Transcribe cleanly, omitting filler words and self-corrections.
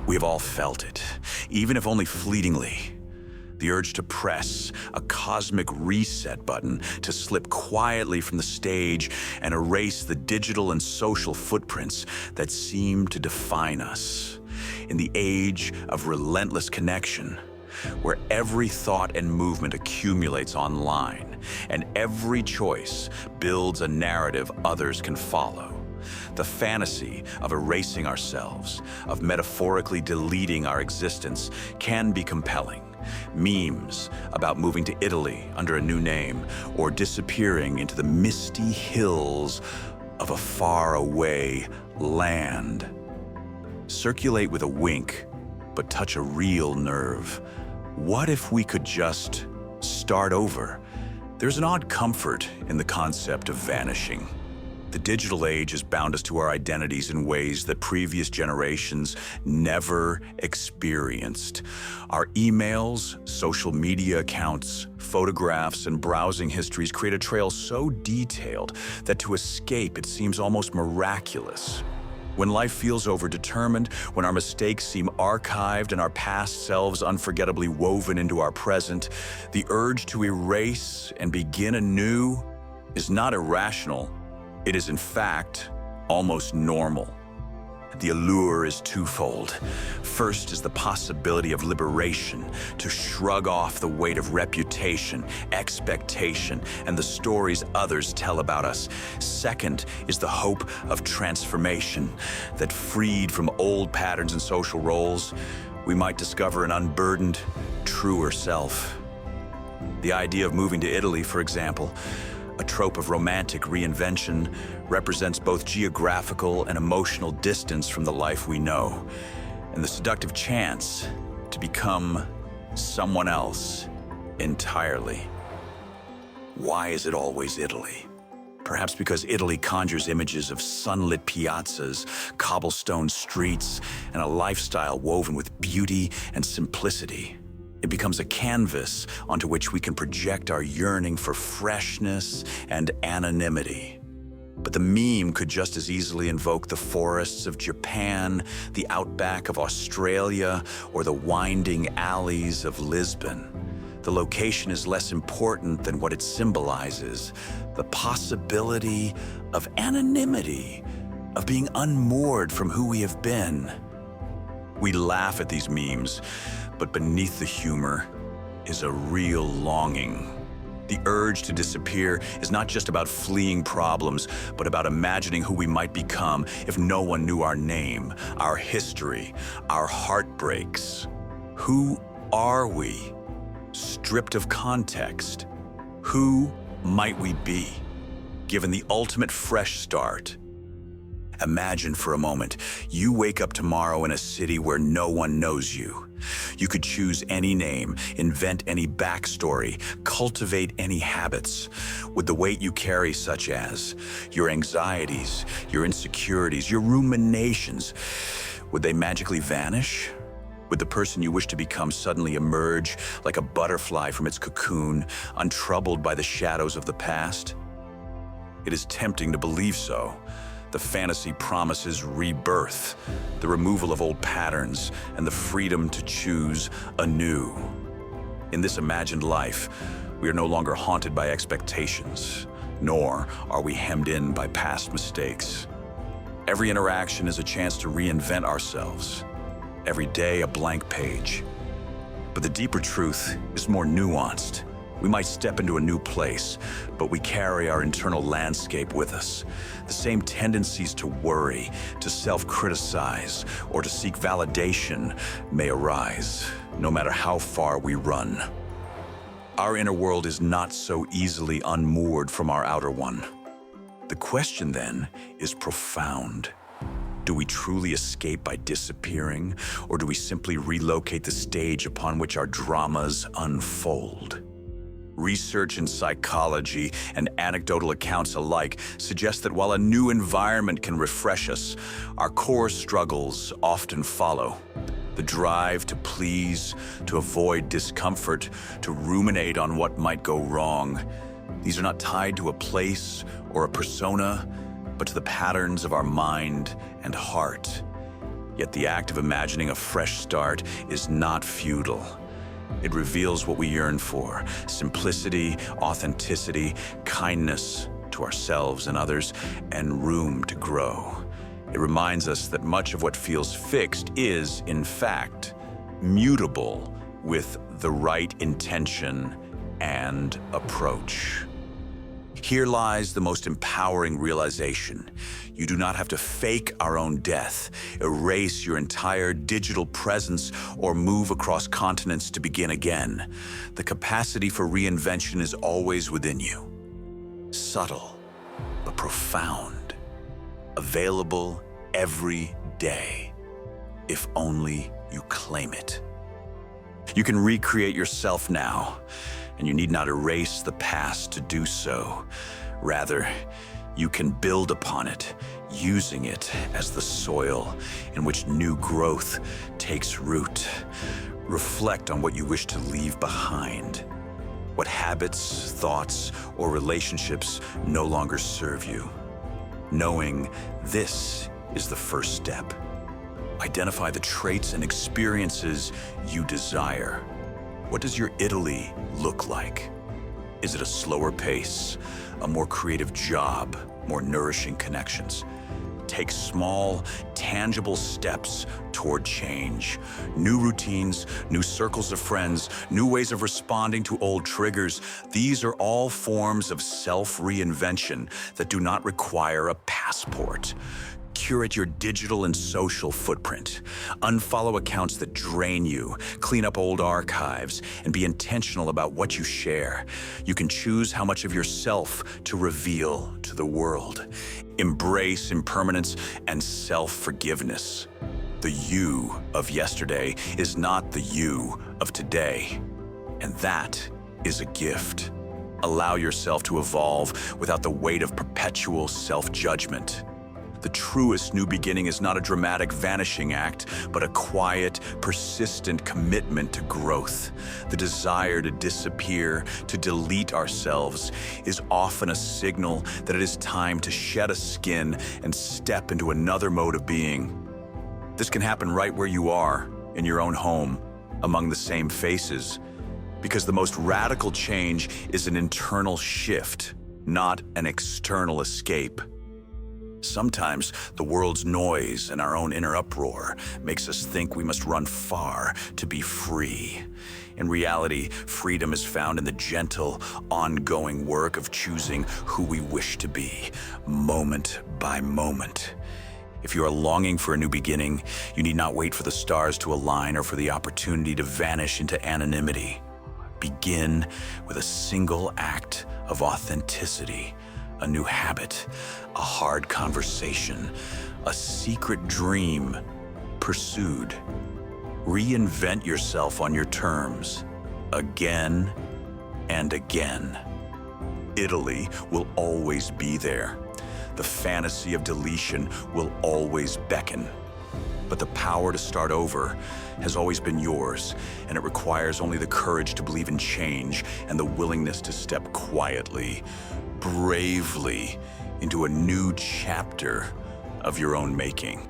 We have all felt it, even if only fleetingly. The urge to press a cosmic reset button, to slip quietly from the stage and erase the digital and social footprints that seem to define us. In the age of relentless connection, where every thought and movement accumulates online, and every choice builds a narrative others can follow, the fantasy of erasing ourselves, of metaphorically deleting our existence, can be compelling. Memes about moving to Italy under a new name, or disappearing into the misty hills of a faraway land, circulate with a wink, but touch a real nerve. What if we could just start over? There's an odd comfort in the concept of vanishing. The digital age has bound us to our identities in ways that previous generations never experienced. Our emails, social media accounts, photographs, and browsing histories create a trail so detailed that to escape it seems almost miraculous. When life feels overdetermined, when our mistakes seem archived and our past selves unforgettably woven into our present, the urge to erase and begin anew is not irrational. It is, in fact, almost normal. The allure is twofold. First is the possibility of liberation, to shrug off the weight of reputation, expectation, and the stories others tell about us. Second is the hope of transformation, that freed from old patterns and social roles, we might discover an unburdened, truer self. The idea of moving to Italy, for example, a trope of romantic reinvention, represents both geographical and emotional distance from the life we know, and the seductive chance to become someone else entirely. Why is it always Italy? Perhaps because Italy conjures images of sunlit piazzas, cobblestone streets, and a lifestyle woven with beauty and simplicity. It becomes a canvas onto which we can project our yearning for freshness and anonymity. But the meme could just as easily invoke the forests of Japan, the outback of Australia, or the winding alleys of Lisbon. The location is less important than what it symbolizes: the possibility of anonymity, of being unmoored from who we have been. We laugh at these memes, but beneath the humor is a real longing. The urge to disappear is not just about fleeing problems, but about imagining who we might become if no one knew our name, our history, our heartbreaks. Who are we? Stripped of context, who might we be, given the ultimate fresh start? Imagine for a moment, you wake up tomorrow in a city where no one knows you. You could choose any name, invent any backstory, cultivate any habits. Would the weight you carry, such as your anxieties, your insecurities, your ruminations, would they magically vanish? Would the person you wish to become suddenly emerge like a butterfly from its cocoon, untroubled by the shadows of the past? It is tempting to believe so. The fantasy promises rebirth, the removal of old patterns, and the freedom to choose anew. In this imagined life, we are no longer haunted by expectations, nor are we hemmed in by past mistakes. Every interaction is a chance to reinvent ourselves. Every day a blank page. But the deeper truth is more nuanced. We might step into a new place, but we carry our internal landscape with us. The same tendencies to worry, to self-criticize, or to seek validation may arise, no matter how far we run. Our inner world is not so easily unmoored from our outer one. The question then is profound. Do we truly escape by disappearing, or do we simply relocate the stage upon which our dramas unfold? Research in psychology and anecdotal accounts alike suggest that while a new environment can refresh us, our core struggles often follow. The drive to please, to avoid discomfort, to ruminate on what might go wrong. These are not tied to a place or a persona, but to the patterns of our mind and heart. Yet the act of imagining a fresh start is not futile. It reveals what we yearn for: simplicity, authenticity, kindness to ourselves and others, and room to grow. It reminds us that much of what feels fixed is, in fact, mutable with the right intention and approach. Here lies the most empowering realization. You do not have to fake our own death, erase your entire digital presence, or move across continents to begin again. The capacity for reinvention is always within you. Subtle, but profound. Available every day, if only you claim it. You can recreate yourself now, and you need not erase the past to do so. Rather, you can build upon it, using it as the soil in which new growth takes root. Reflect on what you wish to leave behind. What habits, thoughts, or relationships no longer serve you. Knowing this is the first step. Identify the traits and experiences you desire. What does your Italy look like? Is it a slower pace, a more creative job, more nourishing connections? Take small, tangible steps toward change. New routines, new circles of friends, new ways of responding to old triggers. These are all forms of self-reinvention that do not require a passport. Curate your digital and social footprint. Unfollow accounts that drain you. Clean up old archives and be intentional about what you share. You can choose how much of yourself to reveal to the world. Embrace impermanence and self-forgiveness. The you of yesterday is not the you of today, and that is a gift. Allow yourself to evolve without the weight of perpetual self-judgment. The truest new beginning is not a dramatic vanishing act, but a quiet, persistent commitment to growth. The desire to disappear, to delete ourselves, is often a signal that it is time to shed a skin and step into another mode of being. This can happen right where you are, in your own home, among the same faces, because the most radical change is an internal shift, not an external escape. Sometimes the world's noise and our own inner uproar makes us think we must run far to be free. In reality, freedom is found in the gentle, ongoing work of choosing who we wish to be, moment by moment. If you are longing for a new beginning, you need not wait for the stars to align or for the opportunity to vanish into anonymity. Begin with a single act of authenticity. A new habit, a hard conversation, a secret dream pursued. Reinvent yourself on your terms, again and again. Italy will always be there. The fantasy of deletion will always beckon. But the power to start over has always been yours, and it requires only the courage to believe in change and the willingness to step quietly, bravely into a new chapter of your own making.